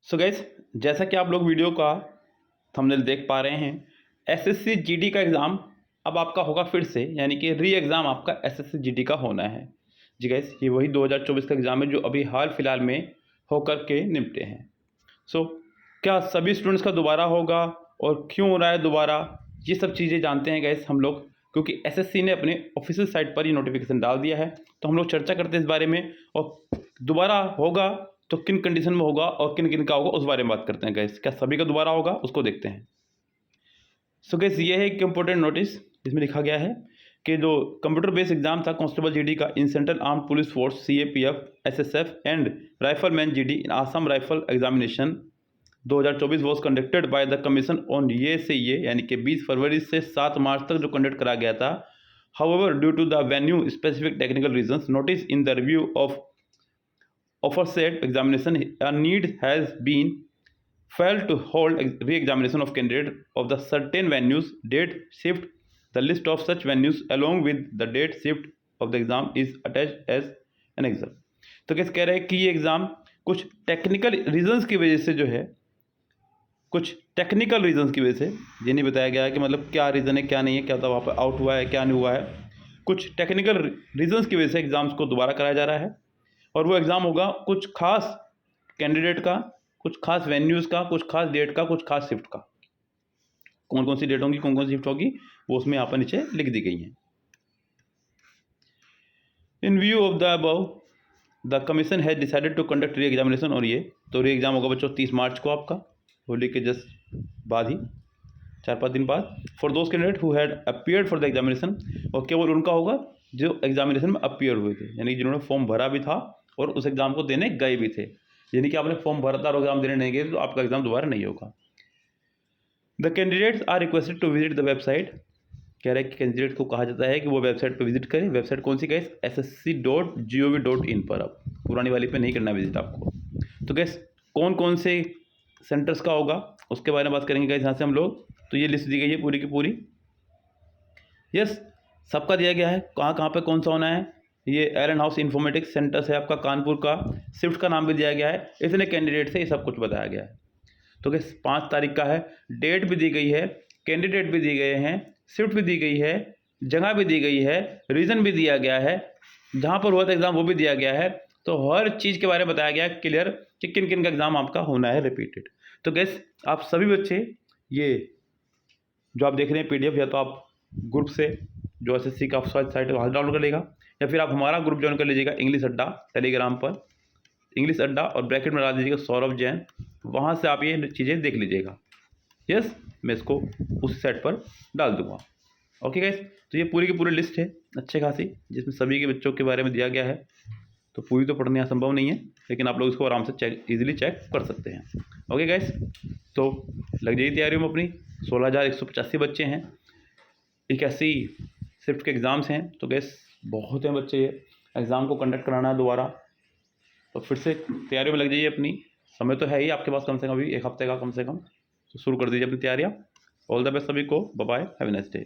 So guys, जैसा कि आप लोग वीडियो का थंबनेल देख पा रहे हैं, एसएससी जीडी का एग्ज़ाम अब आपका होगा फिर से, यानी कि री एग्ज़ाम आपका एसएससी जीडी का होना है। जी गाइस, ये वही 2024 का एग्ज़ाम है जो अभी हाल फिलहाल में होकर के निपटे हैं। सो क्या सभी स्टूडेंट्स का दोबारा होगा और क्यों हो रहा है दोबारा, ये सब चीज़ें जानते हैं गाइस हम लोग, क्योंकि एसएससी ने अपने ऑफिशियल साइट पर ये नोटिफिकेशन डाल दिया है। तो हम लोग चर्चा करते हैं इस बारे में, और दोबारा होगा तो किन कंडीशन में होगा और किन किन का होगा उस बारे में बात करते हैं गाइस। क्या सभी का दोबारा होगा, उसको देखते हैं। सो गाइस, ये है एक इम्पोर्टेंट नोटिस, इसमें लिखा गया है कि जो कंप्यूटर बेस्ड एग्जाम था कांस्टेबल जीडी का in central arm police force CAPF SSF and rifleman GD in Assam rifle examination 2024 was conducted by the commission on ये से ये, यानी कि 20 फरवरी से 7 मार्च तक जो कंडक्ट करा गया था। However due to the venue specific technical reasons notice in the review of aforesaid examination, a need has been felt to hold re-examination of candidate of the certain venues. Date shift, the list of such venues along with the date shift of the exam is attached as an exam. तो कैसे कह रहे हैं कि ये exam कुछ technical reasons की वजह से जो है, कुछ टेक्निकल रीजंस की वजह से, ये नहीं बताया गया है कि मतलब क्या रीज़न है क्या नहीं है, क्या तो वहाँ पर आउट हुआ है क्या नहीं हुआ है, कुछ टेक्निकल रीजंस की वजह से एग्ज़ाम्स को दोबारा कराया जा रहा है। और वो एग्ज़ाम होगा कुछ खास कैंडिडेट का, कुछ खास वेन्यूज़ का, कुछ खास डेट का, कुछ खास शिफ्ट का। कौन कौन सी डेट होंगी, कौन कौन सी शिफ्ट होगी, वो उसमें यहाँ पर नीचे लिख दी गई हैं। In view of the above the commission has decided to conduct re examination. और ये तो री एग्ज़ाम होगा बच्चों 30 मार्च को, आपका होली के जस्ट बाद ही 4-5 दिन बाद। For those candidate who had appeared for the examination, और केवल उनका होगा जो एग्जामिनेशन में अपीयर हुए थे, यानी जिन्होंने फॉर्म भरा भी था और उस एग्ज़ाम को देने गए भी थे। यानी कि आपने फॉर्म भरा था और एग्ज़ाम देने नहीं गए तो आपका एग्ज़ाम दोबारा नहीं होगा। The candidates are requested to visit the website. कह रहा है कि कैंडिडेट को कहा जाता है कि वो वेबसाइट पर विजिट करें। वेबसाइट कौन सी गाइस? ssc.gov.in पर। अब पुरानी वाली पे नहीं करना विजिट आपको। तो गाइस, कौन कौन से सेंटर्स का होगा उसके बारे में बात करेंगे गाइस यहाँ से हम लोग। तो ये लिस्ट दी गई है पूरी की पूरी। यस, सबका दिया गया है कहाँ कहाँ पे कौन सा होना है। ये एलन हाउस इंफॉर्मेटिक्स सेंटर्स है आपका कानपुर का। शिफ्ट का नाम भी दिया गया है, इतने कैंडिडेट से ये सब कुछ बताया गया है। तो किस 5 तारीख का है, डेट भी दी गई है, कैंडिडेट भी दिए गए हैं, शिफ्ट भी दी गई है, जगह भी दी गई है, रीज़न भी दिया गया है, जहाँ पर हुआ था एग्ज़ाम वो भी दिया गया है। तो हर चीज़ के बारे में बताया गया है क्लियर कि किन किन का एग्ज़ाम आपका होना है रिपीटेड। तो गैस, आप सभी बच्चे ये जो आप देख रहे हैं PDF, या तो आप ग्रुप से जो SSC का साइट है वहाँ डाउनलोड कर लेगा, या फिर आप हमारा ग्रुप ज्वाइन कर लीजिएगा इंग्लिश अड्डा टेलीग्राम पर, इंग्लिश अड्डा और ब्रैकेट में डाल दीजिएगा सौरभ जैन, वहाँ से आप ये चीज़ें देख लीजिएगा। यस, मैं इसको उस साइट पर डाल दूँगा। ओके गाइस, तो ये पूरी की पूरी लिस्ट है अच्छे खासी, जिसमें सभी के बच्चों के बारे में दिया गया है। तो पूरी तो पढ़ना संभव नहीं है, लेकिन आप लोग इसको आराम से ईजिली चेक कर सकते हैं। ओके गाइस, तो लग जाइए तैयारियों में अपनी। 16,185 बच्चे हैं, 81 शिफ्ट के एग्ज़ाम्स हैं। तो गैस, बहुत हैं बच्चे, ये एग्ज़ाम को कंडक्ट कराना है दोबारा। तो फिर से तैयारियों में लग जाइए अपनी। समय तो है ही आपके पास, कम से कम अभी 1 हफ्ते का कम से कम। तो शुरू कर दीजिए अपनी तैयारियाँ। ऑल द बेस्ट सभी को। Bye bye, have a nice day.